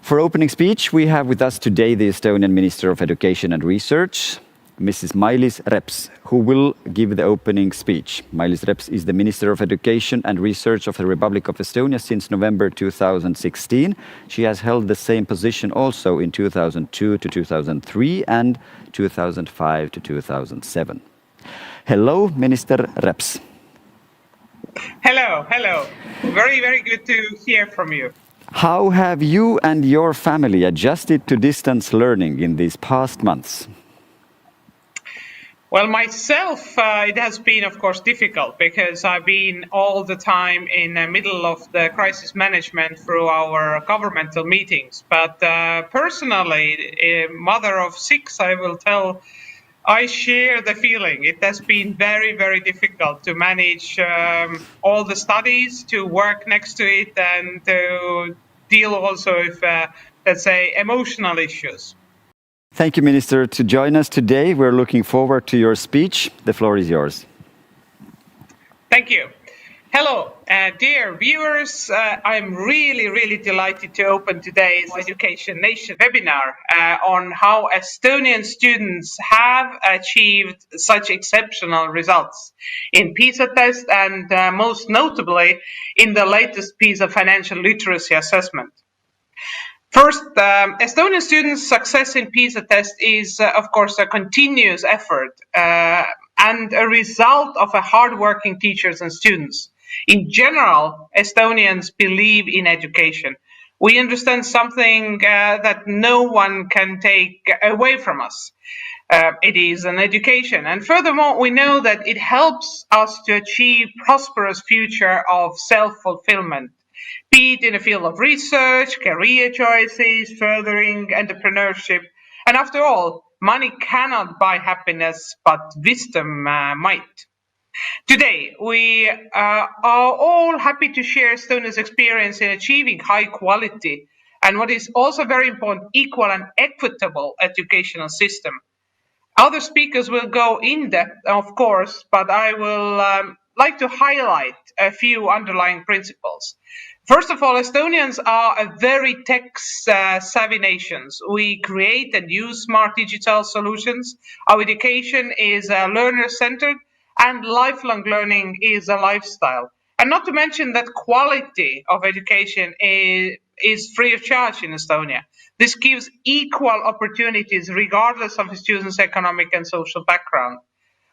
For opening speech, we have with us today the Estonian Minister of Education and Research, Mrs. Mailis Reps, who will give the opening speech. Mailis Reps is the Minister of Education and Research of the Republic of Estonia since November 2016. She has held the same position also in 2002 to 2003 and 2005 to 2007. Hello, Minister Reps. Hello. Very, very good to hear from you. How have you and your family adjusted to distance learning in these past months? Well, myself, it has been, of course, difficult because I've been all the time in the middle of the crisis management through our governmental meetings. But personally, a mother of 6, I will tell, I share the feeling. It has been very, very difficult to manage all the studies, to work next to it, and to deal also with, let's say, emotional issues. Thank you, Minister, to join us today. We're looking forward to your speech. The floor is yours. Thank you. Hello, dear viewers. I'm really delighted to open today's Education Nation webinar on how Estonian students have achieved such exceptional results in Pisa test and most notably in the latest Pisa financial literacy assessment. First, Estonian students' success in Pisa test is, of course, a continuous effort and a result of hardworking teachers and students. In general, Estonians believe in education. We understand something that no one can take away from us. It is an education. And furthermore, we know that it helps us to achieve prosperous future of self-fulfillment, be it in the field of research, career choices, furthering entrepreneurship. And after all, money cannot buy happiness, but wisdom might. Today, we are all happy to share Estonia's experience in achieving high quality and what is also very important, equal and equitable educational system. Other speakers will go in depth, of course, but I will like to highlight a few underlying principles. First of all, Estonians are a very tech-savvy nation. We create and use smart digital solutions. Our education is learner-centered, and lifelong learning is a lifestyle. And not to mention that quality of education is free of charge in Estonia. This gives equal opportunities regardless of a student's economic and social background.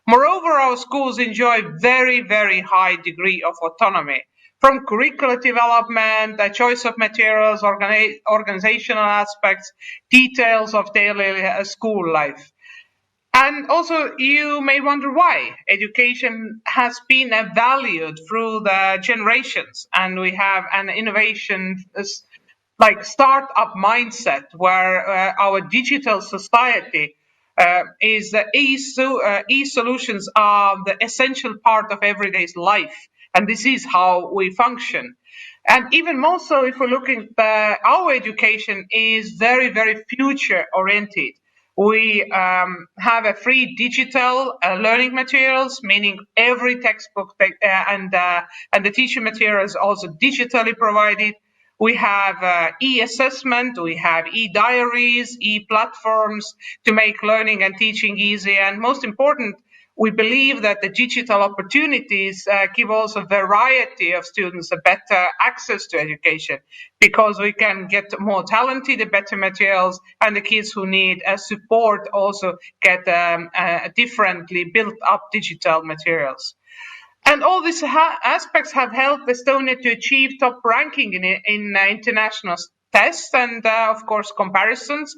Moreover, our schools enjoy very high degree of autonomy, from curricular development, the choice of materials, organizational aspects, details of daily school life. And also, you may wonder why education has been valued through the generations, and we have an innovation like startup mindset where our digital society is e-solutions are the essential part of everyday life, and this is how we function. And even more so, if we're looking at our education is very future oriented. We have a free digital learning materials, meaning every textbook and the teaching materials also digitally provided. We have e-assessment, we have e-diaries, e-platforms to make learning and teaching easy. And most important, we believe that the digital opportunities give also variety of students a better access to education, because we can get more talented, better materials, and the kids who need support also get differently built up digital materials. And all these aspects have helped Estonia to achieve top ranking in international tests and, of course, comparisons.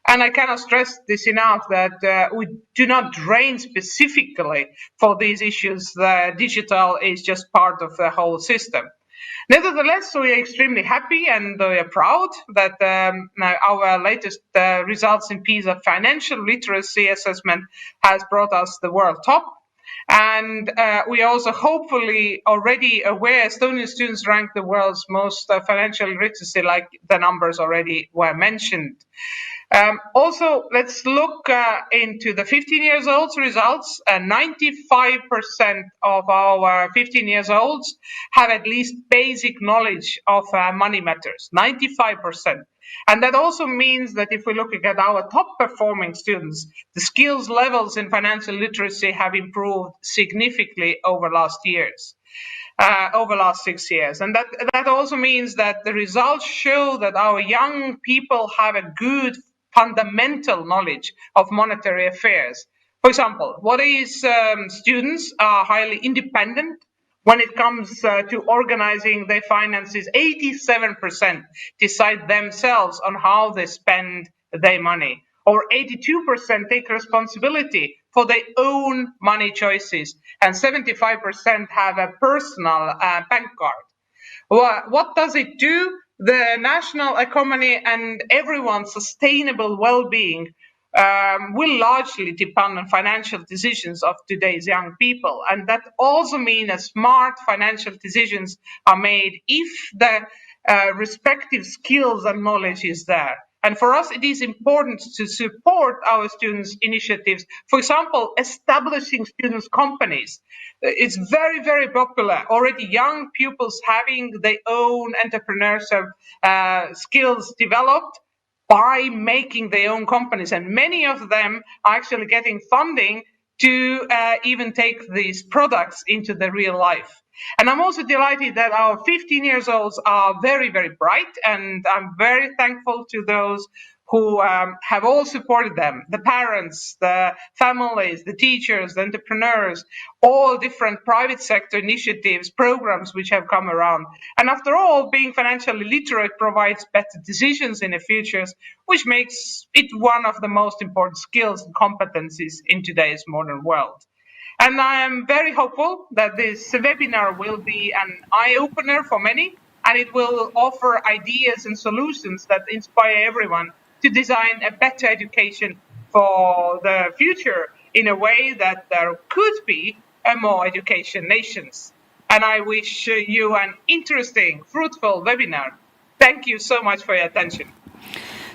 And I cannot stress this enough that we do not train specifically for these issues. The digital is just part of the whole system. Nevertheless, we are extremely happy and we are proud that our latest results in Pisa financial literacy assessment has brought us the world top. And we are also hopefully already aware Estonian students rank the world's most financial literacy, like the numbers already were mentioned. Also, let's look into the 15 years olds results. 95% of our 15 years olds have at least basic knowledge of money matters. 95%. And that also means that if we're looking at our top performing students, the skills levels in financial literacy have improved significantly over last 6 years. And that also means that the results show that our young people have a good fundamental knowledge of monetary affairs. For example, students are highly independent when it comes to organizing their finances. 87% decide themselves on how they spend their money, or 82% take responsibility for their own money choices, and 75% have a personal bank card. What does it do? The national economy and everyone's sustainable well-being will largely depend on financial decisions of today's young people. And that also means that smart financial decisions are made if the respective skills and knowledge is there. And for us, it is important to support our students' initiatives. For example, establishing students' companies. It's very, very popular. Already young pupils having their own entrepreneurship skills developed by making their own companies. And many of them are actually getting funding to even take these products into the real life. And I'm also delighted that our 15 years olds are very, very bright, and I'm very thankful to those who have all supported them, the parents, the families, the teachers, the entrepreneurs, all different private sector initiatives, programs which have come around. And after all, being financially literate provides better decisions in the future, which makes it one of the most important skills and competencies in today's modern world. And I am very hopeful that this webinar will be an eye-opener for many, and it will offer ideas and solutions that inspire everyone to design a better education for the future in a way that there could be a more education nations. And I wish you an interesting, fruitful webinar. Thank you so much for your attention.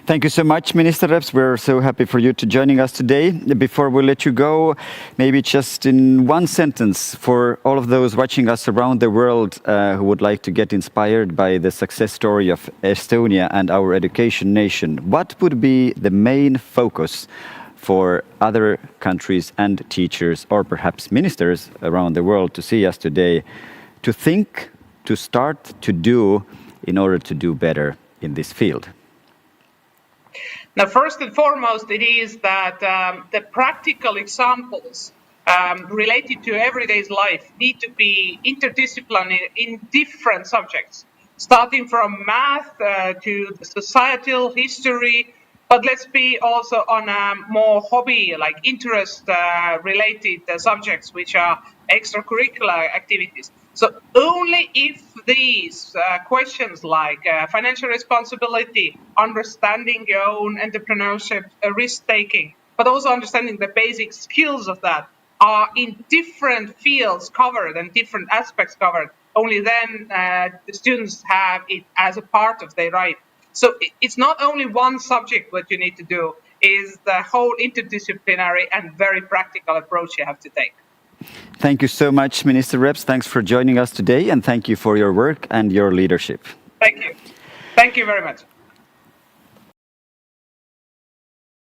Thank you so much, Minister Reps. We're so happy for you to joining us today. Before we let you go, maybe just in one sentence for all of those watching us around the world who would like to get inspired by the success story of Estonia and our education nation, what would be the main focus for other countries and teachers, or perhaps ministers around the world to see us today, to think, to start, to do in order to do better in this field? Now, first and foremost, it is that the practical examples related to everyday life need to be interdisciplinary in different subjects, starting from math to the societal history, but let's be also on a more hobby, like interest-related subjects, which are extracurricular activities. So only if these questions like financial responsibility, understanding your own entrepreneurship, risk-taking, but also understanding the basic skills of that are in different fields covered and different aspects covered, only then the students have it as a part of their life. So it's not only one subject what you need to do, is the whole interdisciplinary and very practical approach you have to take. Thank you so much, Minister Reps. Thanks for joining us today, and thank you for your work and your leadership. Thank you. Thank you very much.